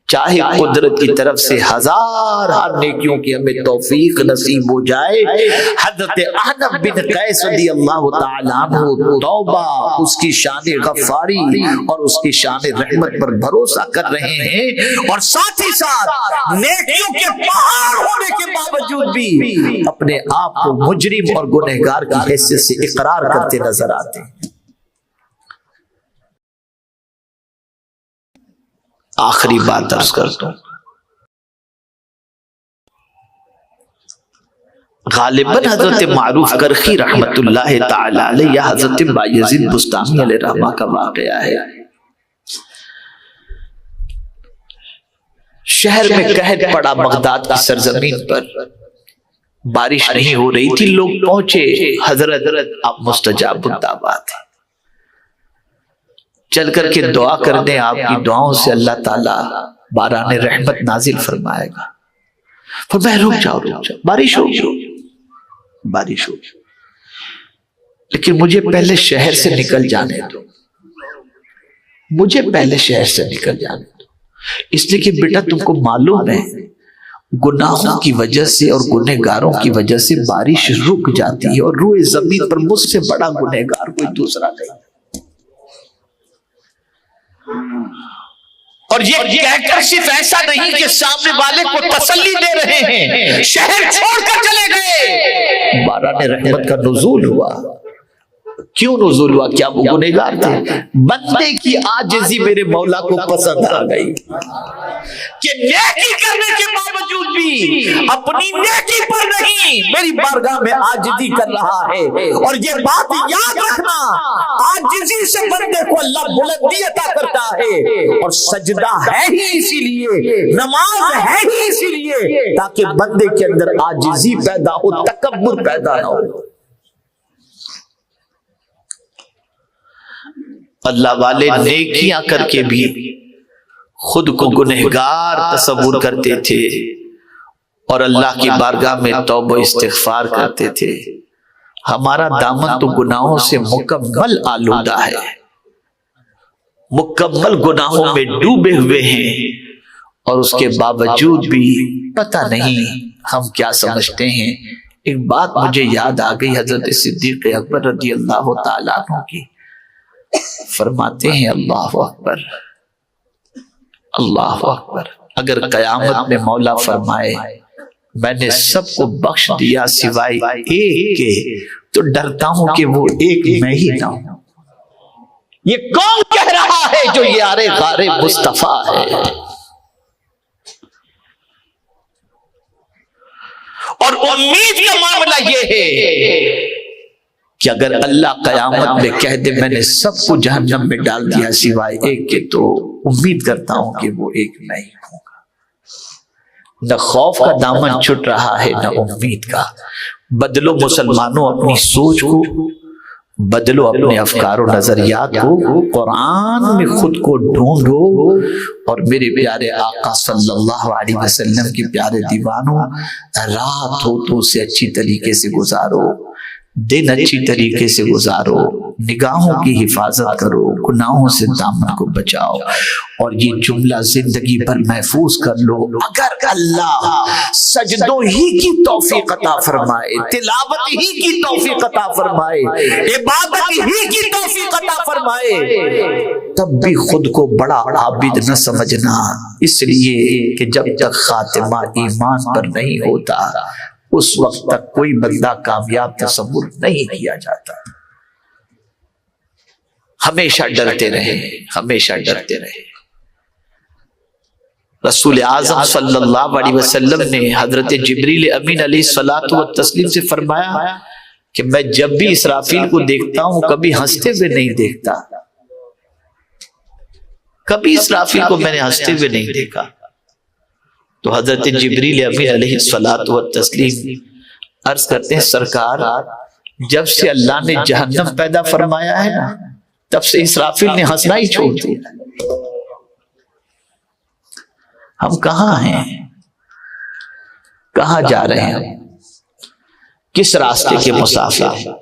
चाहे कुदरत की तरफ से हजार नेकियों की हमें तौफीक नसीब हो जाए। हज़रत अहनफ बिन कैस रज़ियल्लाहु ताला अन्हु तौबा, उसकी शान गफ्फारी और उसकी शान रहमत पर भरोसा कर रहे हैं, और साथ ही साथ नेकियों के पहाड़ होने के बावजूद भी अपने आप को मुजरिम और गुनहगार की हैसियत से इकरार करते नजर आते हैं। आखिरी बात अर्ज कर दूं, गालिबन हजरत मारूफ करखी रहमतुल्लाह ताला अलैह या हजरत बायजीद बुस्तामी अलैहि रहमा का वाक़या है। शहर में कहत पड़ा, बगदाद की सरजमीन पर बारिश नहीं हो रही थी। लोग पहुंचे, हजरत आप मुस्तजाब दावत है, चल करके दुआ कर दें, आपकी दुआओं से अल्लाह ताला बारान रहमत नाजिल फरमाएगा। फरमाया रुक जाओ, बारिश हो, बारिश हो, लेकिन मुझे पहले शहर से निकल जाने दो, मुझे पहले शहर से निकल जाने दो। इसलिए कि बेटा तुमको मालूम है, गुनाहों की वजह से और गुनहगारों की वजह से बारिश रुक जाती है, और रूए जमीन पर मुझसे बड़ा गुनहगार कोई दूसरा नहीं। और ये कहकर सिर्फ ऐसा नहीं कि सामने वाले को तसल्ली दे रहे हैं, शहर छोड़कर चले गए। बारान रहमत का नुज़ूल हुआ, क्यों नुज़ूल हुआ? क्या वो गुनहगार थे? बंदे की आजिज़ी मेरे मौला को पसंद आ गई कि नेकी करने के बावजूद भी अपनी नेकी पर नहीं, मेरी बारगाह में आजिज़ी कर रहा है। और ये बात याद रखना, आजिज़ी से बंदे को अल्लाह बुलंदी अता करता है। और सजदा है ही इसीलिए, नमाज है ही इसीलिए, ताकि बंदे के अंदर आजिज़ी पैदा हो, तकब्बुर पैदा ना हो। अल्लाह वाले नेकियां करके भी खुद को गुनहगार तस्वुर करते थे और अल्लाह की बारगाह में तौबा इस्तिग़फ़ार करते थे। हमारा दामन तो गुनाहों से मुकम्मल आलूदा है, मुकम्मल गुनाहों में डूबे हुए हैं, और उसके बावजूद भी पता नहीं हम क्या समझते हैं। एक बात मुझे याद आ गई, हजरत सिद्दीक़ अकबर रज़ी अल्लाह तआला अन्हु की। फरमाते हैं अल्लाह अकबर, अल्लाह अकबर, अगर कयामत में मौला फरमाए मैंने सबको बख्श दिया सिवाय एक के, तो डरता हूं कि वो एक मैं ही ना हूं। ये कौन कह रहा है जो यारे गारे मुस्तफा है? और उम्मीद का मामला ये है कि अगर अल्लाह कयामत में कह दे मैंने सबको जहन्नम में डाल दिया सिवाय एक के, तो उम्मीद करता हूं कि वो एक नहीं होगा। न खौफ का दामन छुट रहा है, न उम्मीद का। बदलो मुसलमानों अपनी सोच को, बदलो अपने अफकार और नजरियात को, कुरान में खुद को ढूंढो, और मेरे प्यारे आका सल्लल्लाहु अलैहि वसल्लम के प्यारे दीवानों, रात हो तो उसे अच्छी तरीके से गुजारो, दिन अच्छी तरीके से गुजारो, निगाहों की हिफाजत करो, गुनाहों से दामन को बचाओ, और ये जुमला जिंदगी भर महफूज कर लो। अगर अल्लाह सजदों ही की तौफीक अता फरमाए, तिलावत ही की तौफीक अता फरमाए, इबादत ही की तौफीक अता फरमाए, तब भी खुद को बड़ा आबिद न समझना, इसलिए कि जब तक खातिमा ईमान पर नहीं होता उस वक्त तक कोई बंदा कामयाब तस्वुर नहीं किया जाता। हमेशा डरते रहे, हमेशा डरते रहे। रसूल आज़म सल्लल्लाहु अलैहि वसल्लम ने हजरत जिब्रील अमीन अलैहिस्सलातु व तस्लीम से फरमाया कि मैं जब भी इसराफील को देखता हूं कभी हंसते हुए नहीं देखता, कभी इसराफील को मैंने हंसते हुए नहीं देखा। तो हजरत जिब्रील अमीन अलैहिस्सलातु व तस्लीम अर्ज करते हैं, सरकार जब से अल्लाह ने जहन्नम पैदा फरमाया है ना, तब से इसराफील ने हंसना ही छोड़ दिया। हम कहां हैं, कहां जा रहे हैं, किस रास्ते के मुसाफिर?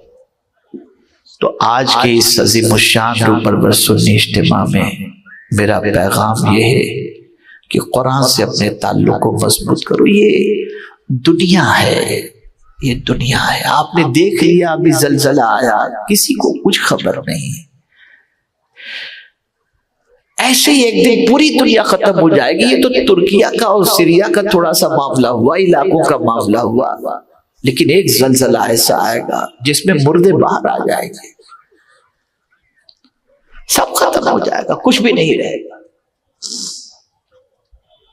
तो आज के इस अज़ीमुश्शान रूपरवर सुन्नी इज्तिमा में मेरा पैगाम ये है कि कुरान से अपने ताल्लुक को मजबूत करो। ये दुनिया है, ये दुनिया है। आपने देख लिया अभी जलजला आया, किसी को कुछ खबर नहीं, ऐसे ही एक दिन पूरी दुनिया खत्म हो जाएगी। ये तो तुर्किया का और सीरिया का थोड़ा सा मामला हुआ, इलाकों का मामला हुआ, लेकिन एक जलजला ऐसा आएगा जिसमें मुर्दे बाहर आ जाएंगे, सब खत्म हो जाएगा, कुछ भी नहीं रहेगा।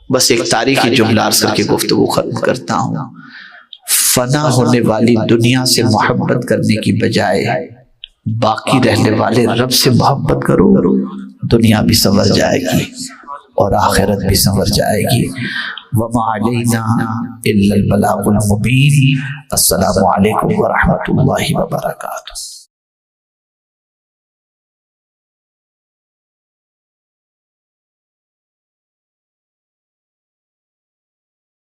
बस एक तारीखी जुमला अर्ज करके गुफ्तगू खत्म करता हूं। फना होने वाली दुनिया से मोहब्बत करने की बजाय बाकी रहने वाले रब से मोहब्बत करो, दुनिया भी संवर जाएगी और आखिरत भी संवर जाएगी। वमा अलैना इल्लल बलागुल मुबीन। अस्सलामु अलैकुम व रहमतुल्लाहि व बरकातुहू।